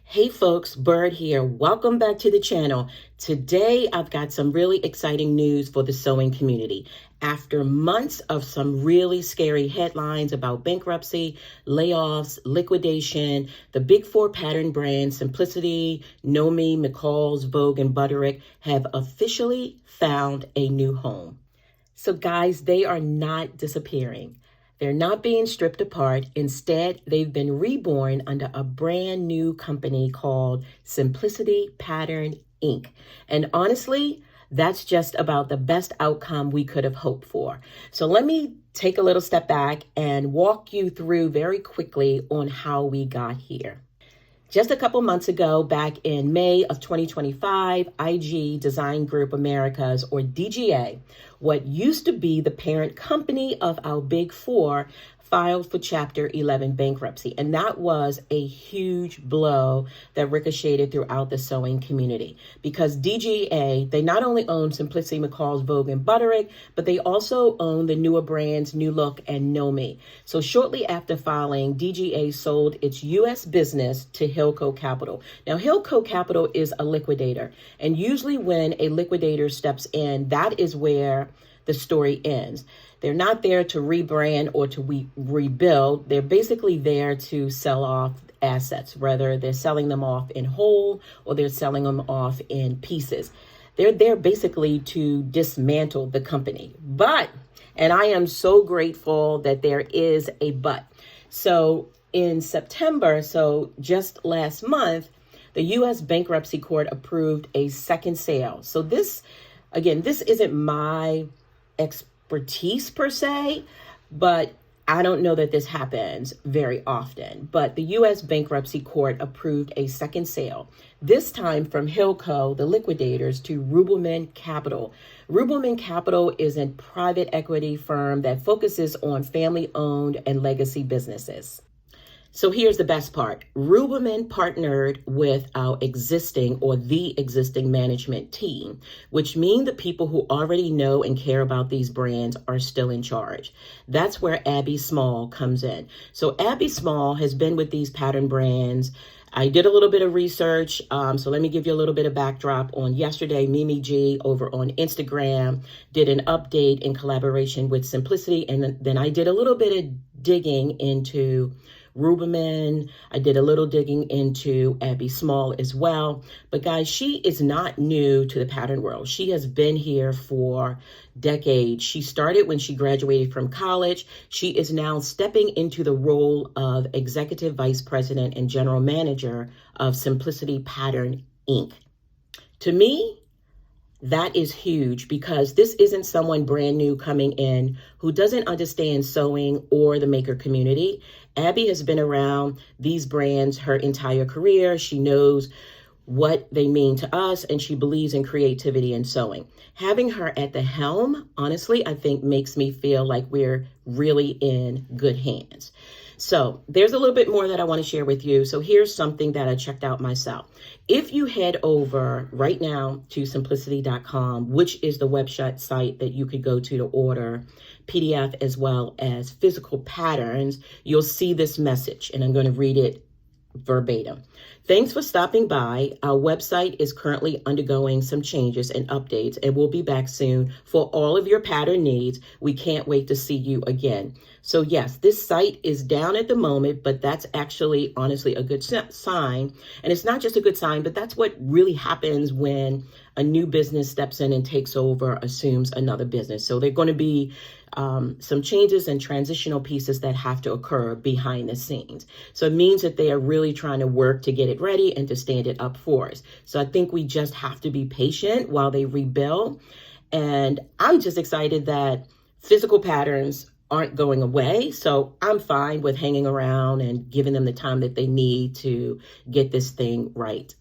Hey folks, Bird here. Welcome back to the channel. Today I've got some really exciting news for the sewing community. After months of some really scary headlines about bankruptcy, layoffs, liquidation, the big four pattern brands Simplicity, Nomi, McCall's, Vogue, and Butterick have officially found a new home. So guys, they are not disappearing. They're not being stripped apart. Instead, they've been reborn under a brand new company called Simplicity Pattern Inc. And honestly, that's just about the best outcome we could have hoped for. So let me take a little step back and walk you through very quickly on how we got here. Just a couple months ago, back in May of 2025, IG Design Group Americas, or DGA, what used to be the parent company of our big four, filed for Chapter 11 bankruptcy. And that was a huge blow that ricocheted throughout the sewing community because DGA, they not only own Simplicity, McCall's, Vogue, and Butterick, but they also own the newer brands New Look and Nomi. So shortly after filing, DGA sold its U.S. business to Hilco Capital. Now, Hilco Capital is a liquidator, and usually when a liquidator steps in, that is where the story ends. They're not there to rebrand or to rebuild. They're basically there to sell off assets, whether they're selling them off in whole or they're selling them off in pieces. They're there basically to dismantle the company. But, and I am so grateful that there is a but. So in September, so just last month, the U.S. Bankruptcy Court approved a second sale. So this, again, this isn't my expertise per se, but I don't know that this happens very often. But the U.S. Bankruptcy Court approved a second sale, this time from Hilco, the liquidators, to Rubelman Capital. Rubelman Capital is a private equity firm that focuses on family-owned and legacy businesses. So here's the best part. Rubelman partnered with our existing or the existing management team, which means the people who already know and care about these brands are still in charge. That's where Abby Small comes in. So Abby Small has been with these pattern brands. I did a little bit of research, so let me give you a little bit of backdrop on yesterday. Mimi G over on Instagram did an update in collaboration with Simplicity, and then I did a little bit of digging into Rubelman. I did a little digging into Abby Small as well. But guys, she is not new to the pattern world. She has been here for decades. She started when she graduated from college. She is now stepping into the role of Executive Vice President and General Manager of Simplicity Pattern Inc. To me, that is huge because this isn't someone brand new coming in who doesn't understand sewing or the maker community. Abby has been around these brands her entire career. She knows what they mean to us, and she believes in creativity and sewing. Having her at the helm, honestly, I think makes me feel like we're really in good hands. So there's a little bit more that I want to share with you. So here's something that I checked out myself. If you head over right now to simplicity.com, which is the website site that you could go to order PDF as well as physical patterns, you'll see this message, and I'm going to read it verbatim. Thanks for stopping by. Our website is currently undergoing some changes and updates, and we'll be back soon for all of your pattern needs. We can't wait to see you again. So yes, this site is down at the moment, but that's actually honestly a good sign. And it's not just a good sign, but that's what really happens when a new business steps in and takes over, assumes another business. So there are going to be some changes and transitional pieces that have to occur behind the scenes. So it means that they are really trying to work to get it ready and to stand it up for us. So I think we just have to be patient while they rebuild. And I'm just excited that physical patterns aren't going away. So I'm fine with hanging around and giving them the time that they need to get this thing right.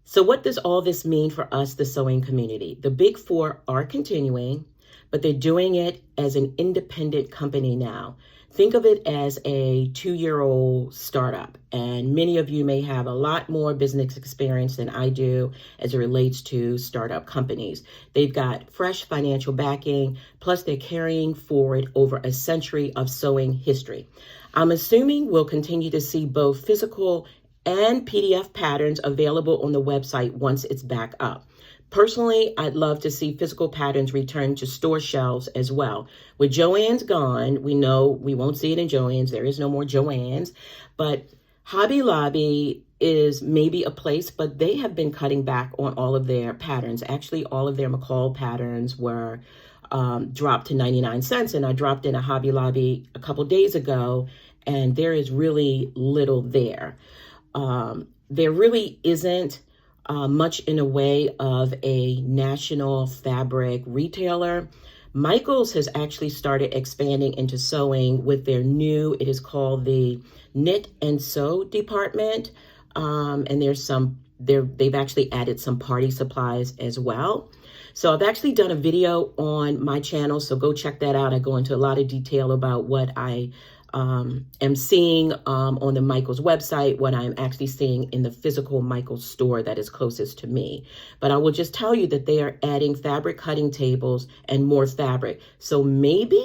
So what does all this mean for us, the sewing community? The big four are continuing, but they're doing it as an independent company now. Think of it as a 2-year-old startup. And many of you may have a lot more business experience than I do as it relates to startup companies. They've got fresh financial backing, plus they're carrying forward over a century of sewing history. I'm assuming we'll continue to see both physical and PDF patterns available on the website once it's back up. Personally, I'd love to see physical patterns return to store shelves as well. With Joann's gone, we know we won't see it in Joann's. There is no more Joann's. But Hobby Lobby is maybe a place, but they have been cutting back on all of their patterns. Actually, all of their McCall patterns were dropped to 99 cents. And I dropped in a Hobby Lobby a couple days ago, and there is really little there. There really isn't much in a way of a national fabric retailer. Michael's has actually started expanding into sewing with their new, it is called the Knit and Sew department. And they've actually added some party supplies as well. So I've actually done a video on my channel, so go check that out. I go into a lot of detail about what I am seeing on the Michael's website, what I'm actually seeing in the physical Michael's store that is closest to me. But I will just tell you that they are adding fabric cutting tables and more fabric. So maybe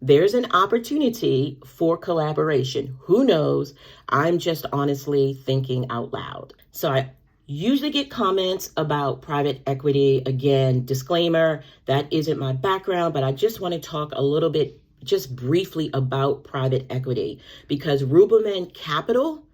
there's an opportunity for collaboration. Who knows? I'm just honestly thinking out loud. So I usually get comments about private equity. Again, disclaimer, that isn't my background, but I just want to talk a little bit just briefly about private equity, because REBORN Capital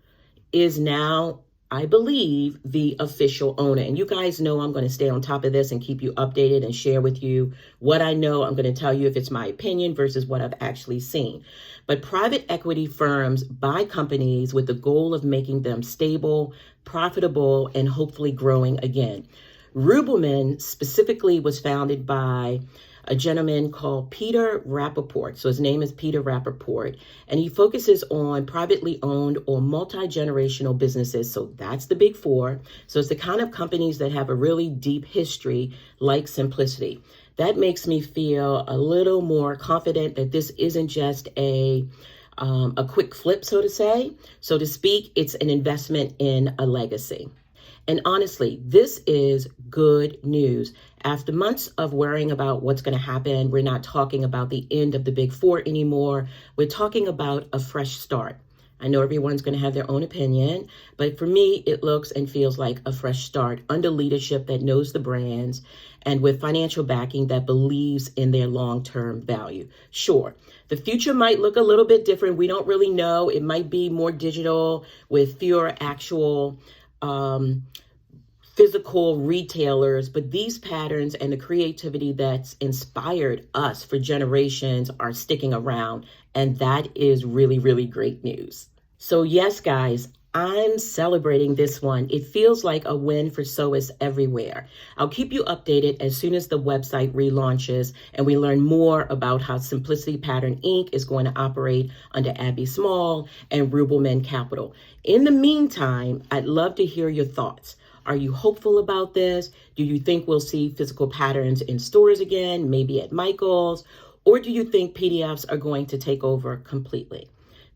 is now, I believe, the official owner. And you guys know I'm going to stay on top of this and keep you updated and share with you what I know. I'm going to tell you if it's my opinion versus what I've actually seen. But private equity firms buy companies with the goal of making them stable, profitable, and hopefully growing again. REBORN specifically was founded by a gentleman called Peter Rappaport. So his name is Peter Rappaport, and he focuses on privately owned or multi-generational businesses. So that's the big four. So it's the kind of companies that have a really deep history, like Simplicity. That makes me feel a little more confident that this isn't just a quick flip, so to speak. It's an investment in a legacy. And honestly, this is good news. After months of worrying about what's going to happen, we're not talking about the end of the big four anymore. We're talking about a fresh start. I know everyone's going to have their own opinion, but for me, it looks and feels like a fresh start under leadership that knows the brands and with financial backing that believes in their long-term value. Sure, the future might look a little bit different. We don't really know. It might be more digital with fewer actual physical retailers, but these patterns and the creativity that's inspired us for generations are sticking around, and that is really, really great news. So yes, guys, I'm celebrating this one. It feels like a win for sewists everywhere. I'll keep you updated as soon as the website relaunches and we learn more about how Simplicity Pattern Inc. is going to operate under Abby Small and REBORN Capital. In the meantime, I'd love to hear your thoughts. Are you hopeful about this? Do you think we'll see physical patterns in stores again, maybe at Michael's? Or do you think PDFs are going to take over completely?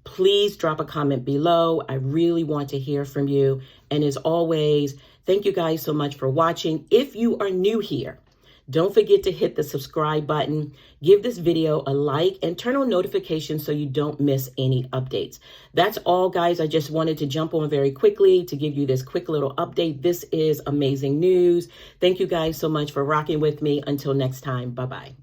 Please drop a comment below. I really want to hear from you. And as always, thank you guys so much for watching. If you are new here, don't forget to hit the subscribe button, give this video a like, and turn on notifications so you don't miss any updates. That's all, guys. I just wanted to jump on very quickly to give you this quick little update. This is amazing news. Thank you guys so much for rocking with me. Until next time, bye-bye.